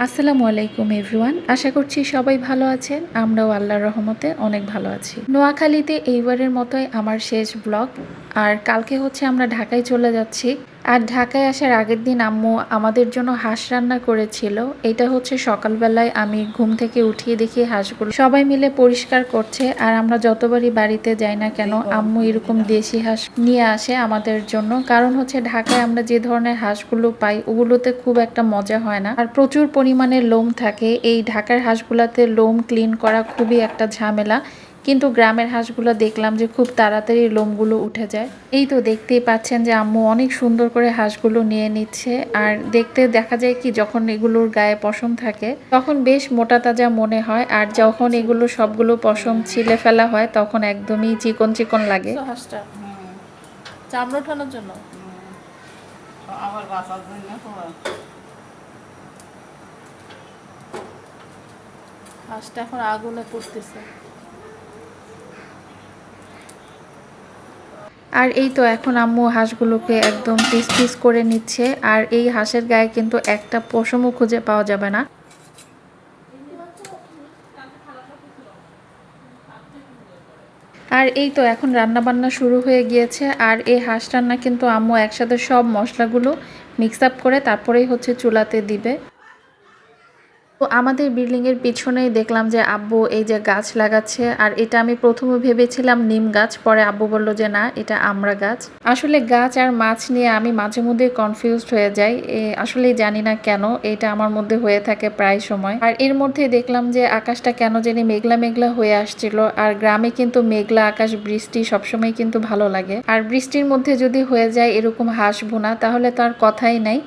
আসসালামু আলাইকুম এভরিওয়ান। আশা করছি সবাই ভালো আছেন। আমরাও আল্লাহর রহমতে অনেক ভালো আছি। নোয়াখালীতে এইবারের মতোই আমার শেষ ব্লগ। আর কালকে হচ্ছে আমরা ঢাকায় চলে যাচ্ছি। আর ঢাকায় আসার আগের দিন আম্মু আমাদের জন্য হাঁস রান্না করেছিল। এটা হচ্ছে সকালবেলায় আমি ঘুম থেকে উঠিয়ে দেখি হাঁসগুলো সবাই মিলে পরিষ্কার করছে। আর আমরা যতবারই বাড়িতে যাই না কেন আম্মু এরকম দেশি হাঁস নিয়ে আসে আমাদের জন্য। কারণ হচ্ছে ঢাকায় আমরা যে ধরনের হাঁসগুলো পাই ওগুলোতে খুব একটা মজা হয় না, আর প্রচুর পরিমাণে লোম থাকে। এই ঢাকার হাঁসগুলাতে লোম ক্লিন করা খুবই একটা ঝামেলা, কিন্তু গ্রামের হাঁসগুলো দেখলাম যে খুব তাড়াতাড়ি লোমগুলো উঠে যায়। এই তো দেখতেই পাচ্ছেন যে আম্মু অনেক সুন্দর করে হাঁসগুলো নিয়ে নিচ্ছে। আর দেখতে দেখা যায় কি যখন এগুলোর গায়ে পশম থাকে তখন বেশ মোটা তাজা মনে হয়, আর যখন এগুলো সবগুলো পশম ছিলে ফেলা হয় তখন একদমই চিকন চিকন লাগে। হাঁসটা চামড়া ওঠানোর জন্য আবার বাঁচার জন্য হাঁসটা এখন আগুনে পুড়তেছে। আর এই তো এখন আম্মু হাঁসগুলোকে একদম পিস পিস করে নিচ্ছে। আর এই হাঁসের গায়ে কিন্তু একটা পশমও খুঁজে পাওয়া যাবে না। আর এই তো এখন রান্না বান্না শুরু হয়ে গিয়েছে। আর এই হাঁস রান্না কিন্তু আম্মু একসাথে সব মশলাগুলো মিক্স আপ করে তারপরেই হচ্ছে চুলাতে দিবে। তো আমাদের বিল্ডিংয়ের পিছনেই দেখলাম যে আব্বু এই যে গাছ লাগাচ্ছে। আর এটা আমি প্রথমে ভেবেছিলাম নিম গাছ, পরে আব্বু বলল যে না, এটা আমড়া গাছ। আসলে গাছ আর মাছ নিয়ে আমি মাঝে মধ্যে কনফিউজড হয়ে যাই। আসলে জানি না কেন এটা আমার মধ্যে হয়ে থাকে প্রায় সময়। আর এর মধ্যে দেখলাম যে আকাশটা কেন জানি মেঘলা মেঘলা হয়ে আসছিল। আর গ্রামে কিন্তু মেঘলা আকাশ, বৃষ্টি সবসময় কিন্তু ভালো লাগে। আর বৃষ্টির মধ্যে যদি হয়ে যায় এরকম হাঁস ভুনা তাহলে তো আর কথাই নাই।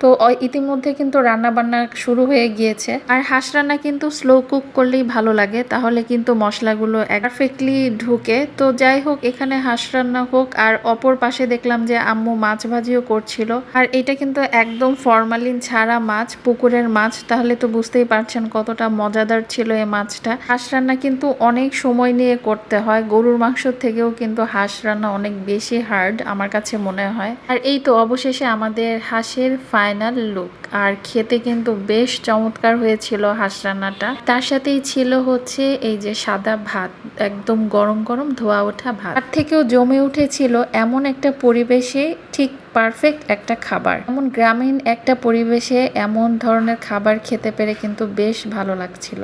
তো ইতিমধ্যে কিন্তু রান্না বান্না শুরু হয়ে গিয়েছে। আর হাঁস রান্না কিন্তু স্লো কুক করলেই ভালো লাগে, তাহলে কিন্তু মশলাগুলো পারফেক্টলি ঢুকে। তো যাই হোক, এখানে হাঁস রান্না হোক আর অপর পাশে দেখলাম যে আম্মু মাছ ভাজিও করছিল। আর এটা কিন্তু একদম ফরমালিন ছাড়া মাছ, পুকুরের মাছ। তাহলে তো বুঝতেই পারছেন কতটা মজাদার ছিল এই মাছটা। হাঁস রান্না কিন্তু অনেক সময় নিয়ে করতে হয়। গরুর মাংসর থেকেও কিন্তু হাঁস রান্না অনেক বেশি হার্ড আমার কাছে মনে হয়। আর এই তো অবশেষে আমাদের হাঁসের ফাইনাল লুক। আর খেতে কিন্তু বেশ চমৎকার হয়েছিল হাঁস রান্নাটা। তার সাথেই ছিল হচ্ছে এই যে সাদা ভাত, একদম গরম গরম ধোয়া ওঠা ভাত। তার থেকেও জমে উঠেছিল এমন একটা পরিবেশে ঠিক পারফেক্ট একটা খাবার। এমন গ্রামীণ একটা পরিবেশে এমন ধরনের খাবার খেতে পেরে কিন্তু বেশ ভালো লাগছিল।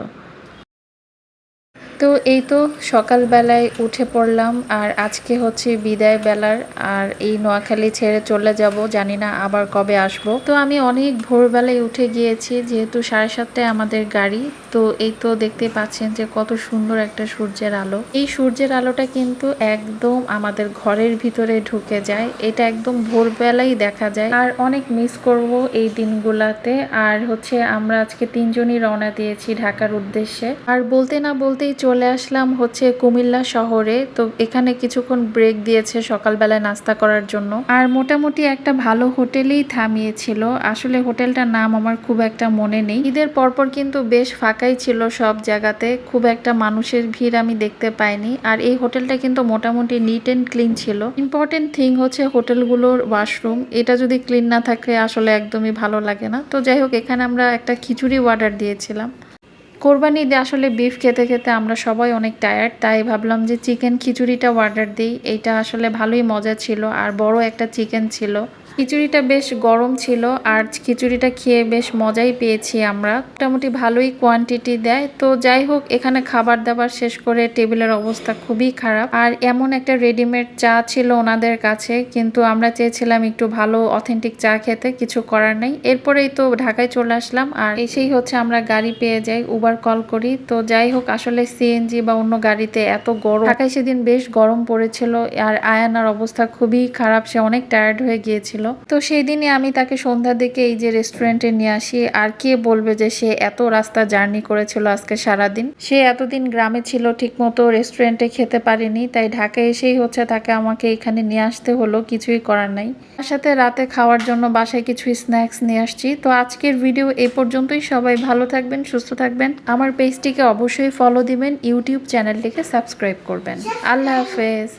তো এই তো সকালবেলায় উঠে পড়লাম। আর আজকে হচ্ছে বিদায় বেলার। আর এই নোয়াখালী ছেড়ে চলে যাব, জানি না আবার কবে আসব। তো আমি অনেক ভোরবেলায় উঠে গিয়েছি, যেহেতু 7:30টায় আমাদের গাড়ি। তো এই তো দেখতে পাচ্ছেন যে কত সুন্দর একটা সূর্যের আলো। এই সূর্যের আলোটা কিন্তু একদম আমাদের ঘরের ভিতরে ঢুকে যায়। এটা একদম ভোরবেলাই দেখা যায়। আর অনেক মিস করব এই দিনগুলাতে। আর হচ্ছে আমরা আজকে 3জনই রওনা দিয়েছি ঢাকার উদ্দেশ্যে। আর বলতে না বলতেই চলে আসলাম হচ্ছে কুমিল্লা শহরে। তো এখানে কিছুক্ষণ ব্রেক দিয়েছে সকালবেলায় নাস্তা করার জন্য। আর মোটামুটি একটা ভালো হোটেলেই থামিয়েছিল। আসলে হোটেলটার নাম আমার খুব একটা মনে নেই। ঈদের পরপর কিন্তু বেশ ফাঁকাই ছিল সব জায়গাতে, খুব একটা মানুষের ভিড় আমি দেখতে পাইনি। আর এই হোটেলটা কিন্তু মোটামুটি নিট অ্যান্ড ক্লিন ছিল। ইম্পর্টেন্ট থিং হচ্ছে হোটেলগুলোর ওয়াশরুম, এটা যদি ক্লিন না থাকে আসলে একদমই ভালো লাগে না। তো যাই হোক, এখানে আমরা একটা খিচুড়ি অর্ডার দিয়েছিলাম। কোরবানি ঈদে আসলে বিফ খেতে খেতে আমরা সবাই অনেক টায়ার্ড, তাই ভাবলাম যে চিকেন খিচুড়িটা অর্ডার দিই। এইটা আসলে ভালোই মজা ছিল, আর বড় একটা চিকেন ছিল। খিচুড়িটা বেশ গরম ছিল, আর খিচুড়িটা খেয়ে বেশ মজাই পেয়েছি আমরা। মোটামুটি ভালোই কোয়ান্টিটি দেয়। তো যাই হোক, এখানে খাবার দাবার শেষ করে টেবিলের অবস্থা খুবই খারাপ। আর এমন একটা রেডিমেড চা ছিল ওনাদের কাছে, কিন্তু আমরা চেয়েছিলাম একটু ভালো অথেন্টিক চা খেতে, কিছু করার নেই। এরপরেই তো ঢাকায় চলে আসলাম। আর এসেই হচ্ছে আমরা গাড়ি পেয়ে যাই, উবার কল করি। তো যাই হোক, আসলে সিএনজি বা অন্য গাড়িতে এত গরম, ঢাকায় সেদিন বেশ গরম পড়েছিল। আর আয়ানার অবস্থা খুবই খারাপ, সে অনেক টায়ার্ড হয়ে গিয়েছিল। তো সেই দিনই আমি তাকে সন্ধ্যার দিকে এই যে রেস্টুরেন্টে নিয়ে আসি। আর কে বলবে যে সে এত রাস্তা জার্নি করেছিল আজকে সারাদিন। সে এতদিন গ্রামে ছিল, ঠিক মতো রেস্টুরেন্টে খেতে পারেনি, তাই ঢাকায় এসেই হচ্ছে তাকে আমাকে এখানে নিয়ে আসতে হলো, কিছুই করার নাই। তার সাথে রাতে খাওয়ার জন্য বাসায় কিছু স্ন্যাক্স নিয়ে আসছি। তো আজকের ভিডিও এই পর্যন্তই। সবাই ভালো থাকবেন, সুস্থ থাকবেন। আমার পেজটিকে অবশ্যই ফলো দিবেন, ইউটিউব চ্যানেলটিকে সাবস্ক্রাইব করবেন। আল্লাহ হাফেজ।